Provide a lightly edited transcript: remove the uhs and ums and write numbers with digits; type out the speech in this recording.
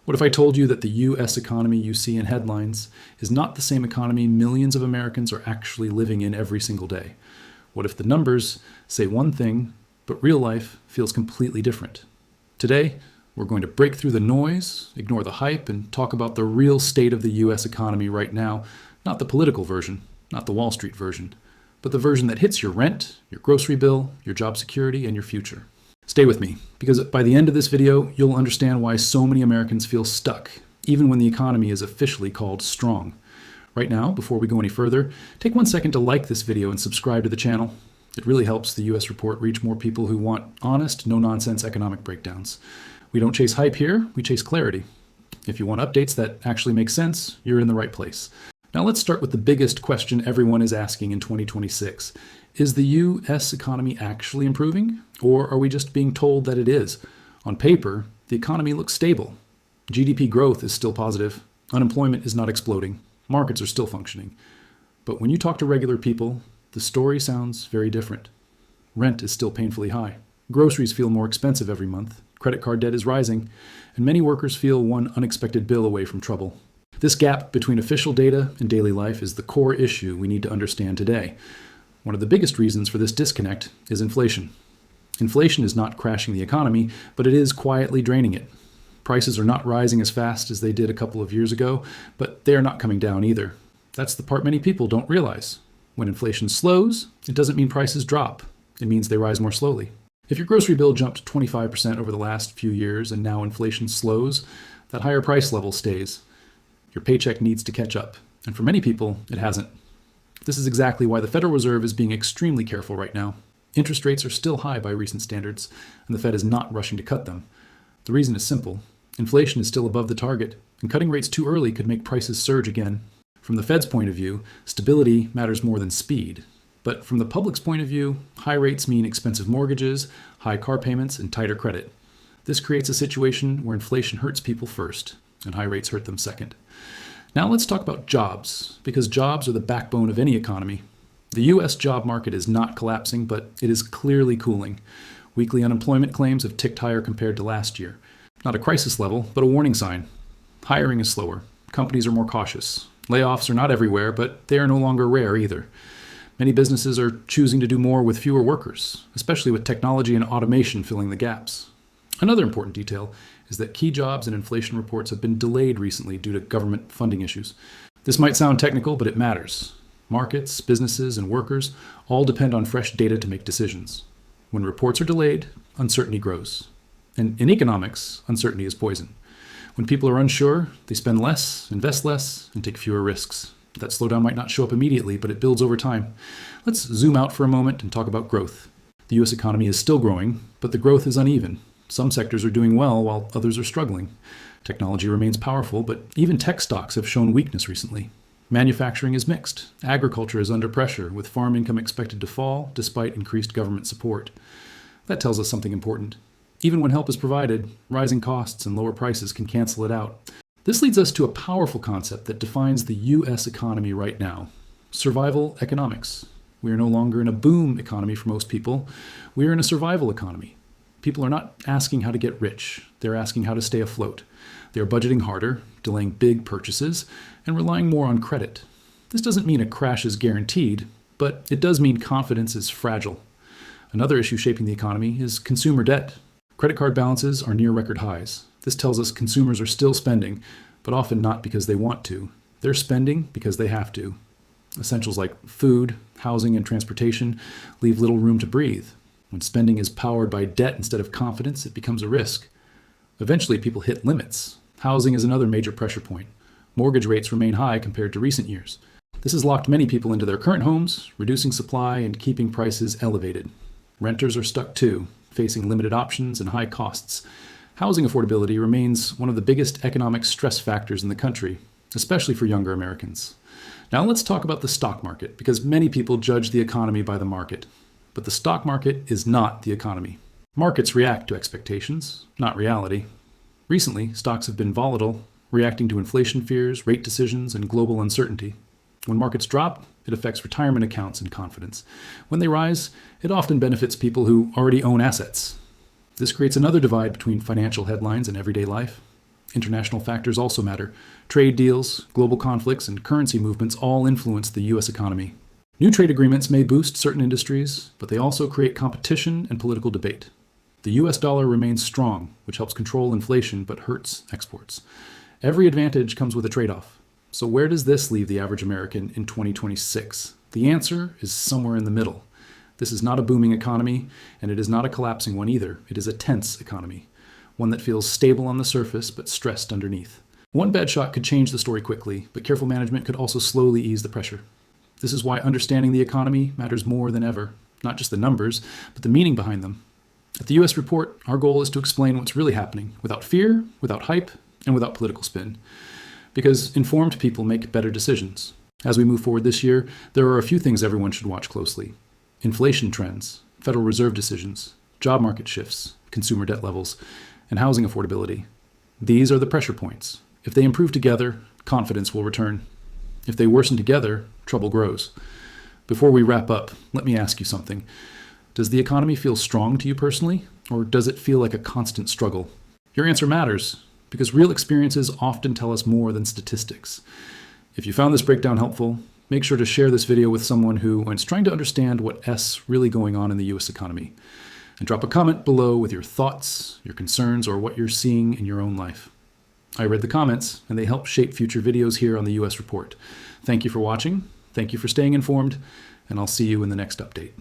What if I told you that the U.S. economy you see in headlines is not the same economy millions of Americans are actually living in every single day? What if the numbers say one thing, but real life feels completely different? Today, we're going to break through the noise, ignore the hype, and talk about the real state of the U.S. economy right now, not the political version, not the Wall Street version, but the version that hits your rent, your grocery bill, your job security, and your future. Stay with me, because by the end of this video, you'll understand why so many Americans feel stuck, even when the economy is officially called strong. Right now, before we go any further, take 1 second to like this video and subscribe to the channel. It really helps the U.S. Report reach more people who want honest, no-nonsense economic breakdowns. We don't chase hype here, we chase clarity. If you want updates that actually make sense, you're in the right place. Now let's start with the biggest question everyone is asking in 2026. Is the U.S. economy actually improving, or are we just being told that it is? On paper, the economy looks stable. GDP growth is still positive. Unemployment is not exploding. Markets are still functioning. But when you talk to regular people, the story sounds very different. Rent is still painfully high. Groceries feel more expensive every month. Credit card debt is rising, and many workers feel one unexpected bill away from trouble. This gap between official data and daily life is the core issue we need to understand today. One of the biggest reasons for this disconnect is inflation. Inflation is not crashing the economy, but it is quietly draining it. Prices are not rising as fast as they did a couple of years ago, but they are not coming down either. That's the part many people don't realize. When inflation slows, it doesn't mean prices drop. It means they rise more slowly. If your grocery bill jumped 25% over the last few years and now inflation slows, that higher price level stays. Your paycheck needs to catch up, and for many people, it hasn't. This is exactly why the Federal Reserve is being extremely careful right now. Interest rates are still high by recent standards, and the Fed is not rushing to cut them. The reason is simple. Inflation is still above the target, and cutting rates too early could make prices surge again. From the Fed's point of view, stability matters more than speed. But from the public's point of view, high rates mean expensive mortgages, high car payments, and tighter credit. This creates a situation where inflation hurts people first, and high rates hurt them second. Now let's talk about jobs, because jobs are the backbone of any economy. The U.S. job market is not collapsing, but it is clearly cooling. Weekly unemployment claims have ticked higher compared to last year. Not a crisis level, but a warning sign. Hiring is slower. Companies are more cautious. Layoffs are not everywhere, but they are no longer rare either. Many businesses are choosing to do more with fewer workers, especially with technology and automation filling the gaps. Another important detail is that key jobs and inflation reports have been delayed recently due to government funding issues. This might sound technical, but it matters. Markets, businesses, and workers all depend on fresh data to make decisions. When reports are delayed, uncertainty grows. And in economics, uncertainty is poison. When people are unsure, they spend less, invest less, and take fewer risks. That slowdown might not show up immediately, but it builds over time. Let's zoom out for a moment and talk about growth. The U.S. economy is still growing, but the growth is uneven. Some sectors are doing well while others are struggling. Technology remains powerful, but even tech stocks have shown weakness recently. Manufacturing is mixed. Agriculture is under pressure, with farm income expected to fall despite increased government support. That tells us something important. Even when help is provided, rising costs and lower prices can cancel it out. This leads us to a powerful concept that defines the U.S. economy right now: survival economics. We are no longer in a boom economy for most people. We are in a survival economy. People are not asking how to get rich. They're asking how to stay afloat. They're budgeting harder, delaying big purchases, and relying more on credit. This doesn't mean a crash is guaranteed, but it does mean confidence is fragile. Another issue shaping the economy is consumer debt. Credit card balances are near record highs. This tells us consumers are still spending, but often not because they want to. They're spending because they have to. Essentials like food, housing, and transportation leave little room to breathe. When spending is powered by debt instead of confidence, it becomes a risk. Eventually, people hit limits. Housing is another major pressure point. Mortgage rates remain high compared to recent years. This has locked many people into their current homes, reducing supply and keeping prices elevated. Renters are stuck too, facing limited options and high costs. Housing affordability remains one of the biggest economic stress factors in the country, especially for younger Americans. Now let's talk about the stock market, because many people judge the economy by the market. But the stock market is not the economy. Markets react to expectations, not reality. Recently, stocks have been volatile, reacting to inflation fears, rate decisions, and global uncertainty. When markets drop, it affects retirement accounts and confidence. When they rise, it often benefits people who already own assets. This creates another divide between financial headlines and everyday life. International factors also matter. Trade deals, global conflicts, and currency movements all influence the U.S. economy. New trade agreements may boost certain industries, but they also create competition and political debate. The U.S. dollar remains strong, which helps control inflation but hurts exports. Every advantage comes with a trade-off. So where does this leave the average American in 2026? The answer is somewhere in the middle. This is not a booming economy, and it is not a collapsing one either. It is a tense economy, one that feels stable on the surface but stressed underneath. One bad shot could change the story quickly, but careful management could also slowly ease the pressure. This is why understanding the economy matters more than ever, not just the numbers, but the meaning behind them. At the U.S. Report, our goal is to explain what's really happening, without fear, without hype, and without political spin. Because informed people make better decisions. As we move forward this year, there are a few things everyone should watch closely. Inflation trends, Federal Reserve decisions, job market shifts, consumer debt levels, and housing affordability. These are the pressure points. If they improve together, confidence will return. If they worsen together, trouble grows. Before we wrap up, let me ask you something. Does the economy feel strong to you personally, or does it feel like a constant struggle? Your answer matters, because real experiences often tell us more than statistics. If you found this breakdown helpful, make sure to share this video with someone who is trying to understand what's really going on in the U.S. economy. And drop a comment below with your thoughts, your concerns, or what you're seeing in your own life. I read the comments, and they help shape future videos here on the U.S. Report. Thank you for watching, thank you for staying informed, and I'll see you in the next update.